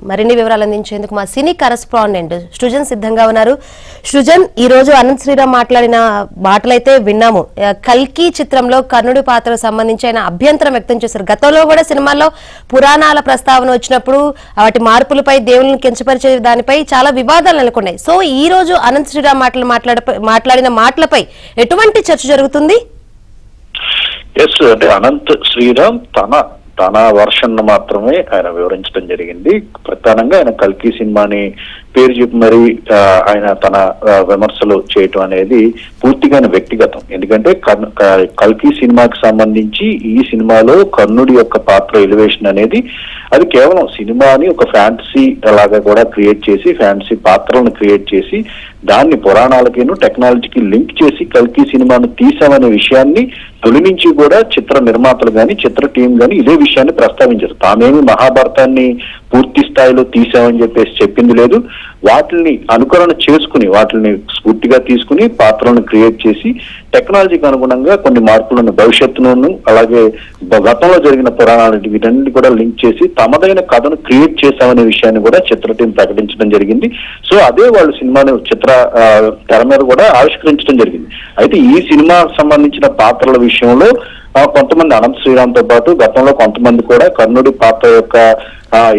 మరిన్ని వివరాలు అందించేందుకు మా సినీ కరెస్పాండెంట్ సృజన్ సిద్ధంగా ఉన్నారు. సృజన్, ఈ రోజు అనంత్ శ్రీరామ్ మాట్లాడిన మాటలైతే విన్నాము. కల్కి చిత్రంలో కర్ణుడి పాత్రకు సంబంధించి ఆయన అభ్యంతరం వ్యక్తం చేశారు. గతంలో కూడా సినిమాల్లో పురాణాల ప్రస్తావన వచ్చినప్పుడు వాటి మార్పులపై, దేవుళ్ళని కించపరిచే దానిపై చాలా వివాదాలు నెలకొన్నాయి. సో ఈ రోజు అనంత్ శ్రీరామ్ మాట్లాడిన మాటలపై ఎటువంటి చర్చ జరుగుతుంది? అంటే అనంత్ శ్రీరామ్ తన వర్షన్ మాత్రమే ఆయన వివరించడం జరిగింది. ప్రధానంగా ఆయన కల్కి సినిమాని పేరు చెప్పి మరి ఆయన తన విమర్శలు చేయటం అనేది పూర్తిగా వ్యక్తిగతం. ఎందుకంటే కల్కి సినిమాకి సంబంధించి ఈ సినిమాలో కర్ణుడి యొక్క పాత్ర ఎలివేషన్ అనేది అది కేవలం సినిమాని ఒక ఫ్యాంటసీ లాగా కూడా క్రియేట్ చేసి, ఫ్యాంటసీ పాత్రలను క్రియేట్ చేసి దాన్ని పురాణాలకిను టెక్నాలజీకి లింక్ చేసి కల్కి సినిమాను తీసామనే విషయాన్ని తొలి నుంచి కూడా చిత్ర నిర్మాతలు గాని, చిత్ర టీం గాని ఇదే విషయాన్ని ప్రస్తావించారు. తామేమి మహాభారతాన్ని పూర్తి స్థాయిలో తీసామని చెప్పేసి చెప్పింది లేదు. వాటిని అనుకరణ చేసుకుని, వాటిని స్ఫూర్తిగా తీసుకుని పాత్రలను క్రియేట్ చేసి టెక్నాలజీకి అనుగుణంగా కొన్ని మార్పులను భవిష్యత్తును, అలాగే గతంలో జరిగిన పురాణాలు వీటన్నిటి కూడా లింక్ చేసి తమదైన కథను క్రియేట్ చేశామనే విషయాన్ని కూడా చిత్ర టీం ప్రకటించడం జరిగింది. సో అదే వాళ్ళు సినిమాని చిత్ర తెర మీద కూడా ఆవిష్కరించడం జరిగింది. అయితే ఈ సినిమా సంబంధించిన పాత్రల విషయంలో కొంతమంది అనంత్ శ్రీరామ్ తో పాటు గతంలో కొంతమంది కూడా కర్ణుడి పాత్ర యొక్క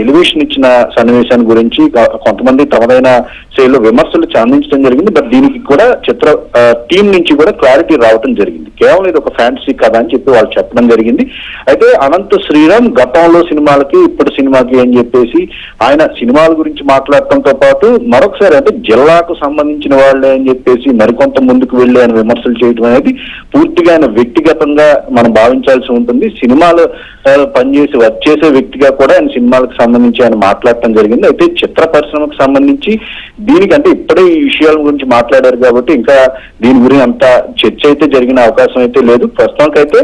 ఎలివేషన్ ఇచ్చిన సన్నివేశాన్ని గురించి కొంతమంది తమదైన శైలిలో విమర్శలు అందించడం జరిగింది. బట్ దీనికి కూడా చిత్ర టీం నుంచి కూడా క్లారిటీ రావడం జరిగింది. కేవలం ఇది ఒక ఫ్యాంటసీ కథ అని చెప్పి వాళ్ళు చెప్పడం జరిగింది. అయితే అనంత్ శ్రీరామ్ గతంలో సినిమాలకి ఇప్పుడు సినిమాకి అని చెప్పేసి ఆయన సినిమాల గురించి మాట్లాడటంతో పాటు మరొకసారి అంటే జిల్లాకు సంబంధించిన వాళ్ళే అని చెప్పేసి మరికొంత ముందుకు వెళ్ళి ఆయన విమర్శలు చేయడం అనేది పూర్తిగా ఆయన వ్యక్తిగతంగా మనం భావించాల్సి ఉంటుంది. సినిమాలు పనిచేసి వచ్చేసే వ్యక్తిగా కూడా ఆయన సినిమాలకు సంబంధించి ఆయన మాట్లాడటం జరిగింది. అయితే చిత్ర పరిశ్రమకు సంబంధించి దీనికంటే ఇప్పుడే ఈ విషయాల గురించి మాట్లాడారు కాబట్టి ఇంకా దీని గురించి అంత చర్చ అయితే జరిగిన అవకాశం అయితే లేదు. ప్రస్తుతానికైతే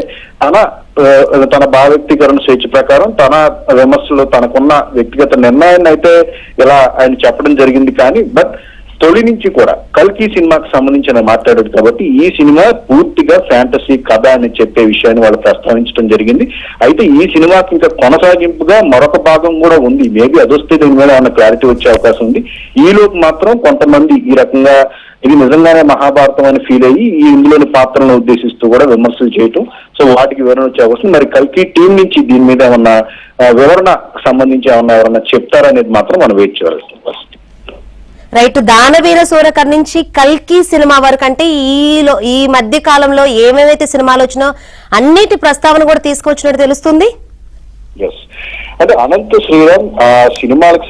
తన భావవ్యక్తీకరణ స్వేచ్ఛ ప్రకారం తన విమర్శలు, తనకున్న వ్యక్తిగత నిర్ణయాన్ని అయితే ఇలా ఆయన చెప్పడం జరిగింది. కానీ బట్ తొలి నుంచి కూడా కల్కి సినిమాకి సంబంధించిన మాట్లాడారు కాబట్టి ఈ సినిమా పూర్తిగా ఫ్యాంటసీ కథ అని చెప్పే విషయాన్ని వాళ్ళు ప్రస్తావించడం జరిగింది. అయితే ఈ సినిమాకి ఇంకా కొనసాగింపుగా మరొక భాగం కూడా ఉంది. మేబీ అదొస్తే దీని మీద ఏమన్నా క్లారిటీ వచ్చే అవకాశం ఉంది. ఈలోపు మాత్రం కొంతమంది ఈ రకంగా ఇది నిజంగానే మహాభారతం అని ఫీల్ అయ్యి ఈ ఇందులోని పాత్రలను ఉద్దేశిస్తూ కూడా విమర్శలు చేయటం, సో వాటికి వివరణ వచ్చే అవకాశం. మరి కల్కి టీం నుంచి దీని మీద ఏమన్నా వివరణ సంబంధించి ఎవరన్నా చెప్తారనేది మాత్రం మనం వెయిట్ చేయాల్సిన పరిస్థితి. రైట్, దానవీర సూరకర్ నుంచి కల్కి సినిమా వరకు అంటే ఈ మధ్య కాలంలో ఏమేమైతే సినిమాలు వచ్చినా అన్నిటి ప్రస్తావన కూడా తీసుకొచ్చినట్టు తెలుస్తుంది. అంటే అనంత్ శ్రీరామ్ సినిమాకు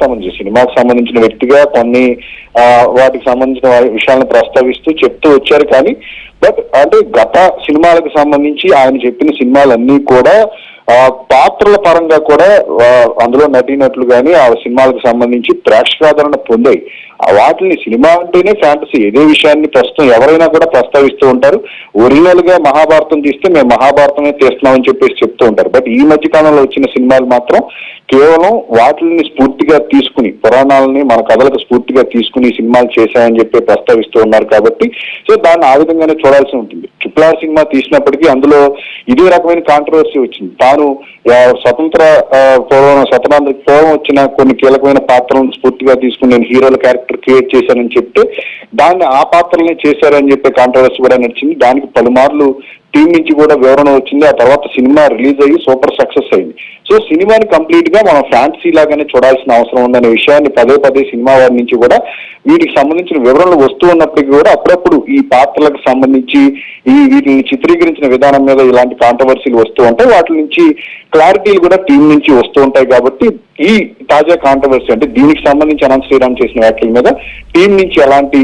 సంబంధించిన వ్యక్తిగా కొన్ని వాటికి సంబంధించిన విషయాలను ప్రస్తావిస్తూ చెప్తూ వచ్చారు. కానీ బట్ అంటే గత సినిమాలకు సంబంధించి ఆయన చెప్పిన సినిమాలన్నీ కూడా పాత్రల పరంగా కూడా అందులో నటీనటులు కానీ ఆ సినిమాలకు సంబంధించి ప్రేక్షకాదరణ పొందాయి. వాటిని సినిమా అంటేనే ఫ్యాంటసీ, ఇదే విషయాన్ని ప్రస్తుతం ఎవరైనా కూడా ప్రస్తావిస్తూ ఉంటారు. ఒరిజినల్ గా మహాభారతం తీస్తే మేము మహాభారతమే తీస్తున్నామని చెప్పేసి చెప్తూ ఉంటారు. బట్ ఈ మధ్య కాలంలో వచ్చిన సినిమాలు మాత్రం కేవలం వాటిని స్ఫూర్తిగా తీసుకుని, పురాణాలని మన కథలకు స్ఫూర్తిగా తీసుకుని సినిమాలు చేశాయని చెప్పి ప్రస్తావిస్తూ ఉన్నారు. కాబట్టి సో దాన్ని ఆ విధంగానే చూడాల్సి ఉంటుంది. RRR సినిమా తీసినప్పటికీ అందులో ఇదే రకమైన కాంట్రవర్సీ వచ్చింది. తాను శతాబ్దానికి పూర్వం వచ్చిన కొన్ని కీలకమైన పాత్రలను స్ఫూర్తిగా తీసుకుని నేను హీరోల క్యారెక్టర్ క్రియేట్ చేశానని చెప్తే దాన్ని ఆ పాత్రలనే చేశారని చెప్పే కాంట్రవర్సీ కూడా నడిచింది. దానికి పలుమార్లు టీం నుంచి కూడా వివరణ వచ్చింది. ఆ తర్వాత సినిమా రిలీజ్ అయ్యి సూపర్ సక్సెస్ అయింది. సో సినిమాని కంప్లీట్ గా మనం ఫ్యాంటసీ లాగానే చూడాల్సిన అవసరం ఉందనే విషయాన్ని పదే సినిమా వారి నుంచి కూడా వీటికి సంబంధించిన వివరణలు వస్తూ ఉన్నప్పటికీ కూడా అప్పుడప్పుడు ఈ పాత్రలకు సంబంధించి వీటిని చిత్రీకరించిన విధానం మీద ఇలాంటి కాంట్రవర్సీలు వస్తూ ఉంటాయి. వాటి నుంచి క్లారిటీలు కూడా టీం నుంచి వస్తూ ఉంటాయి. కాబట్టి ఈ తాజా కాంట్రవర్సీ అంటే దీనికి సంబంధించి అనంత్ శ్రీరామ్ చేసిన వ్యాఖ్యల మీద టీం నుంచి ఎలాంటి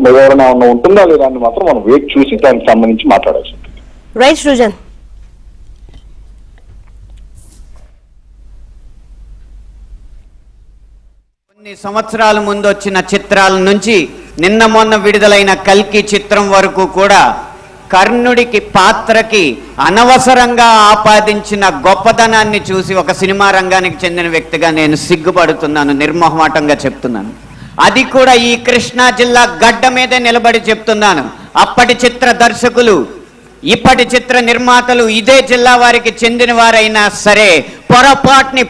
వివరణ ఉంటుందా లేదా అని మాత్రం మనం వెయిట్ చూసి దానికి సంబంధించి మాట్లాడాల్సి ఉంటుంది. రైట్ సృజన్. కొన్ని సంవత్సరాల ముందు వచ్చిన చిత్రాల నుంచి నిన్న మొన్న విడుదలైన కల్కి చిత్రం వరకు కూడా కర్ణుడికి పాత్రకి అనవసరంగా ఆపాదించిన గొప్పతనాన్ని చూసి ఒక సినిమా రంగానికి చెందిన వ్యక్తిగా నేను సిగ్గుపడుతున్నాను, నిర్మోహమాటంగా చెప్తున్నాను. అది కూడా ఈ కృష్ణా జిల్లా గడ్డ మీదే నిలబడి చెప్తున్నాను. అప్పటి చిత్ర దర్శకులు ఇప్పటి చిత్ర నిర్మాతలు ఇదే జిల్లా వారికి చెందిన వారైనా సరే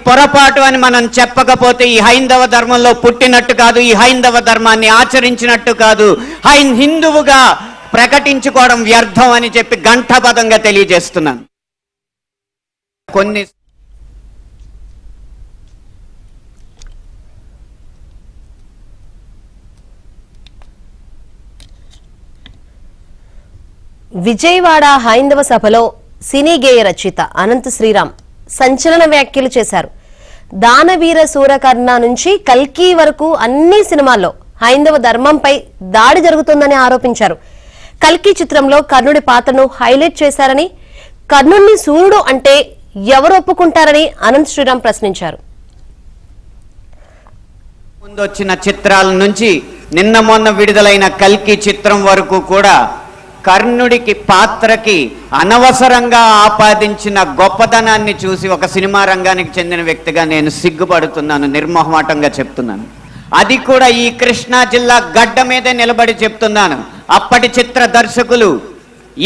పొరపాటు అని మనం చెప్పకపోతే ఈ హైందవ ధర్మంలో పుట్టినట్టు కాదు, ఈ హైందవ ధర్మాన్ని ఆచరించినట్టు కాదు, హిందువుగా ప్రకటించుకోవడం వ్యర్థం అని చెప్పి ఘంటాపథంగా తెలియజేస్తున్నాను. కొన్ని విజయవాడ హైందవ సభలో సినీ గేయ రచయిత అనంత శ్రీరామ్ సంచలన వ్యాఖ్యలు చేశారు. దానవీర సూరకర్ణ నుంచి కల్కి వరకు అన్ని సినిమాల్లో హైందవ ధర్మంపై దాడి జరుగుతోందని ఆరోపించారు. కల్కి చిత్రంలో కర్ణుడి పాత్రను హైలైట్ చేశారని, కర్ణుడిని సూర్యుడు అంటే ఎవరు ఒప్పుకుంటారని అనంత శ్రీరామ్ ప్రశ్నించారు. ముందొచ్చిన చిత్రాల నుంచి నిన్న మొన్న విడుదలైన కల్కి చిత్రం వరకు కూడా కర్ణుడికి పాత్రకి అనవసరంగా ఆపాదించిన గొప్పతనాన్ని చూసి ఒక సినిమా రంగానికి చెందిన వ్యక్తిగా నేను సిగ్గుపడుతున్నాను, నిర్మోహమాటంగా చెప్తున్నాను. అది కూడా ఈ కృష్ణా జిల్లా గడ్డ మీదే నిలబడి చెప్తున్నాను. అప్పటి చిత్ర దర్శకులు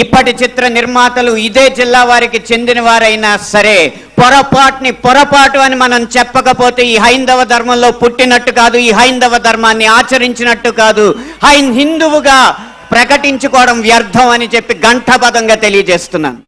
ఇప్పటి చిత్ర నిర్మాతలు ఇదే జిల్లా వారికి చెందిన వారైనా సరే పొరపాటు అని మనం చెప్పకపోతే ఈ హైందవ ధర్మంలో పుట్టినట్టు కాదు, ఈ హైందవ ధర్మాన్ని ఆచరించినట్టు కాదు, హిందువుగా ప్రకటించుకోవడం వ్యర్థం అని చెప్పి ఘంటాపథంగా తెలియజేస్తున్నాను.